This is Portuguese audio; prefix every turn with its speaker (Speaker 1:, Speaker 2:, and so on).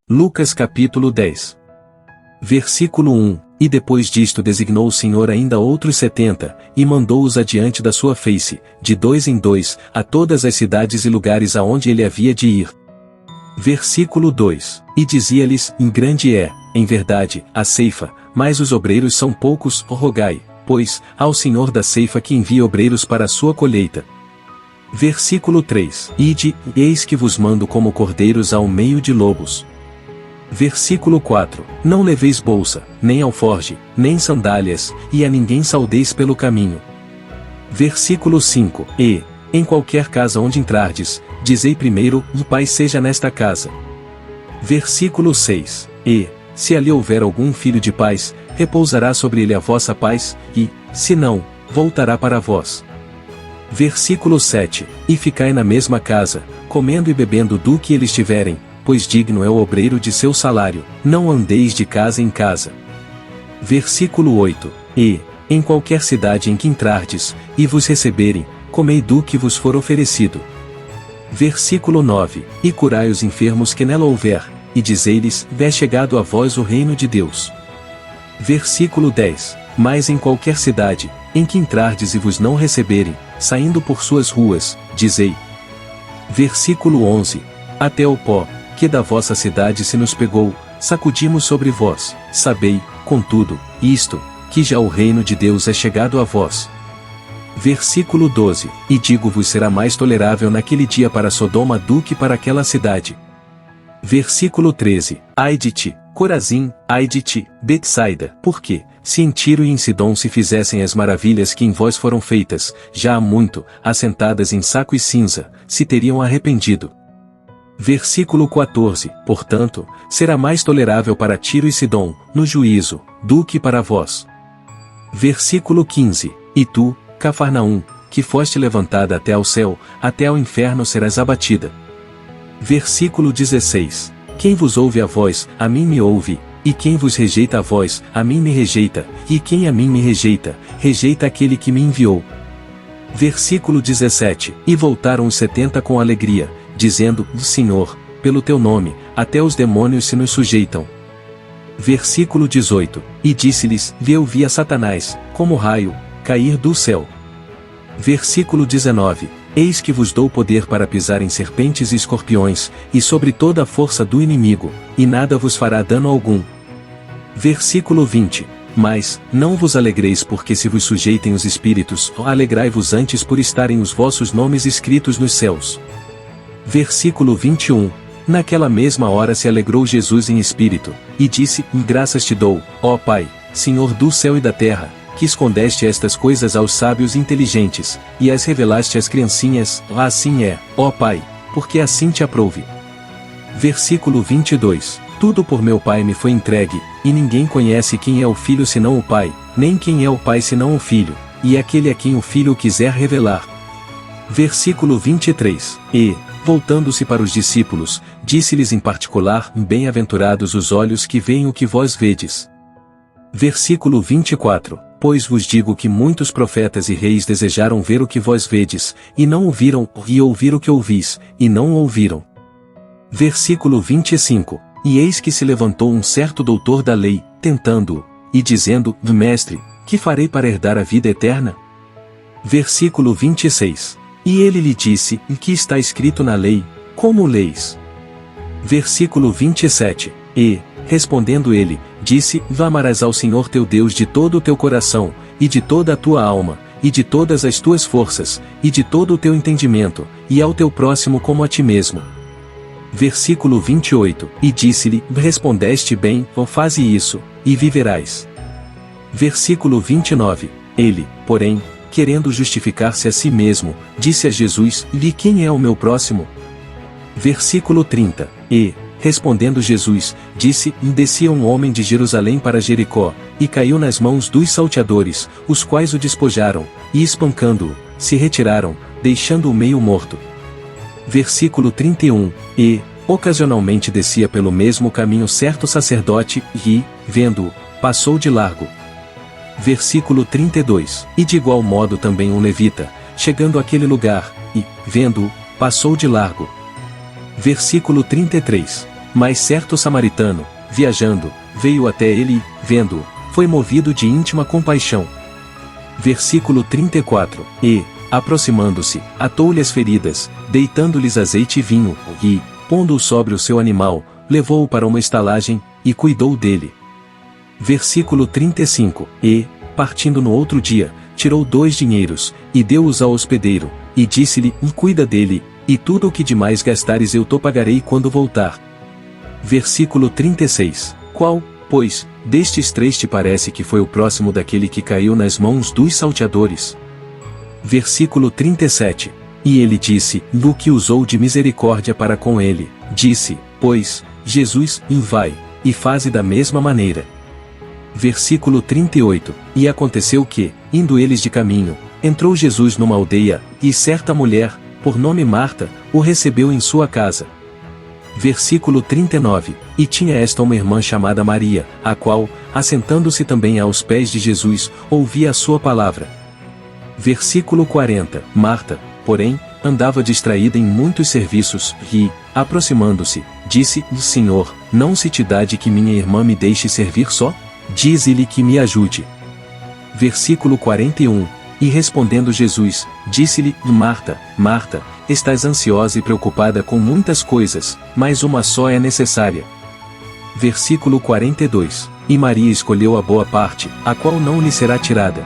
Speaker 1: Lucas capítulo 10. Versículo 1. E depois disto designou o Senhor ainda outros 70, e mandou-os adiante da sua face, de 2 em 2, a todas as cidades e lugares aonde ele havia de ir. Versículo 2. E dizia-lhes, grande é, em verdade, a ceifa, mas os obreiros são poucos, rogai, pois, ao Senhor da ceifa que envie obreiros para a sua colheita. Versículo 3. Ide, eis que vos mando como cordeiros ao meio de lobos. Versículo 4. Não leveis bolsa, nem alforge, nem sandálias, e a ninguém saudeis pelo caminho. Versículo 5. E, em qualquer casa onde entrardes, dizei primeiro, o Pai seja nesta casa. Versículo 6. E, se ali houver algum filho de paz, repousará sobre ele a vossa paz, e, se não, voltará para vós. Versículo 7. E ficai na mesma casa, comendo e bebendo do que eles tiverem, pois digno é o obreiro de seu salário, não andeis de casa em casa. Versículo 8. E, em qualquer cidade em que entrardes, e vos receberem, comei do que vos for oferecido. Versículo 9. E curai os enfermos que nela houver, e dizei-lhes, é chegado a vós o reino de Deus. Versículo 10. Mas em qualquer cidade, em que entrardes e vos não receberem, saindo por suas ruas, dizei. Versículo 11. Até o pó, que da vossa cidade se nos pegou, sacudimos sobre vós, sabei, contudo, isto, que já o reino de Deus é chegado a vós. Versículo 12. E digo-vos será mais tolerável naquele dia para Sodoma do que para aquela cidade. Versículo 13. Ai de ti, Corazim, ai de ti, Betsaida, porque, se em Tiro e em Sidom se fizessem as maravilhas que em vós foram feitas, já há muito, assentadas em saco e cinza, se teriam arrependido. Versículo 14. Portanto, será mais tolerável para Tiro e Sidom, no juízo, do que para vós. Versículo 15. E tu, Cafarnaum, que foste levantada até ao céu, até ao inferno serás abatida. Versículo 16. Quem vos ouve a vós, a mim me ouve, e quem vos rejeita a vós, a mim me rejeita, e quem a mim me rejeita, rejeita aquele que me enviou. Versículo 17. E voltaram os 70 com alegria, dizendo, Senhor, pelo teu nome, até os demônios se nos sujeitam. Versículo 18. E disse-lhes, eu vi a Satanás, como raio, cair do céu. Versículo 19. Eis que vos dou poder para pisar em serpentes e escorpiões, e sobre toda a força do inimigo, e nada vos fará dano algum. Versículo 20. Mas, não vos alegreis porque se vos sujeitem os espíritos, alegrai-vos antes por estarem os vossos nomes escritos nos céus. Versículo 21. Naquela mesma hora se alegrou Jesus em espírito, e disse, graças te dou, ó Pai, Senhor do céu e da terra, que escondeste estas coisas aos sábios e inteligentes, e as revelaste às criancinhas, assim é, ó Pai, porque assim te aprouve. Versículo 22. Tudo por meu Pai me foi entregue, e ninguém conhece quem é o Filho senão o Pai, nem quem é o Pai senão o Filho, e aquele a quem o Filho quiser revelar. Versículo 23. E, voltando-se para os discípulos, disse-lhes em particular, bem-aventurados os olhos que veem o que vós vedes. Versículo 24. Pois vos digo que muitos profetas e reis desejaram ver o que vós vedes, e não o viram, e ouvir o que ouvis, e não o ouviram. Versículo 25. E eis que se levantou um certo doutor da lei, tentando-o, e dizendo, Mestre, que farei para herdar a vida eterna? Versículo 26. E ele lhe disse, que está escrito na lei, como leis? Versículo 27. E, respondendo ele, disse, amarás ao Senhor teu Deus de todo o teu coração, e de toda a tua alma, e de todas as tuas forças, e de todo o teu entendimento, e ao teu próximo como a ti mesmo. Versículo 28. E disse-lhe, respondeste bem, faze isso, e viverás. Versículo 29. Ele, porém, querendo justificar-se a si mesmo, disse a Jesus, quem é o meu próximo? Versículo 30. E, respondendo Jesus, disse, descia um homem de Jerusalém para Jericó, e caiu nas mãos dos salteadores, os quais o despojaram, e espancando-o, se retiraram, deixando-o meio morto. Versículo 31. E, ocasionalmente descia pelo mesmo caminho certo sacerdote, e, vendo-o, passou de largo. Versículo 32. E de igual modo também um levita, chegando àquele lugar, e, vendo-o, passou de largo. Versículo 33. Mas certo samaritano, viajando, veio até ele e, vendo-o, foi movido de íntima compaixão. Versículo 34. E, aproximando-se, atou-lhe as feridas, deitando-lhes azeite e vinho, e, pondo-o sobre o seu animal, levou-o para uma estalagem, e cuidou dele. Versículo 35. E, partindo no outro dia, tirou 2 dinheiros, e deu-os ao hospedeiro, e disse-lhe: cuida dele, e tudo o que demais gastares eu te pagarei quando voltar. Versículo 36. Qual, pois, destes 3 te parece que foi o próximo daquele que caiu nas mãos dos salteadores? Versículo 37. E ele disse: do que usou de misericórdia para com ele. Disse, pois, Jesus: vai, e faze da mesma maneira. Versículo 38. E aconteceu que, indo eles de caminho, entrou Jesus numa aldeia, e certa mulher, por nome Marta, o recebeu em sua casa. Versículo 39. E tinha esta uma irmã chamada Maria, a qual, assentando-se também aos pés de Jesus, ouvia a sua palavra. Versículo 40. Marta, porém, andava distraída em muitos serviços, e, aproximando-se, disse: Senhor, não se te dá de que minha irmã me deixe servir só? Dize-lhe que me ajude. Versículo 41. E respondendo Jesus, disse-lhe: Marta, Marta, estás ansiosa e preocupada com muitas coisas, mas uma só é necessária. Versículo 42. E Maria escolheu a boa parte, a qual não lhe será tirada.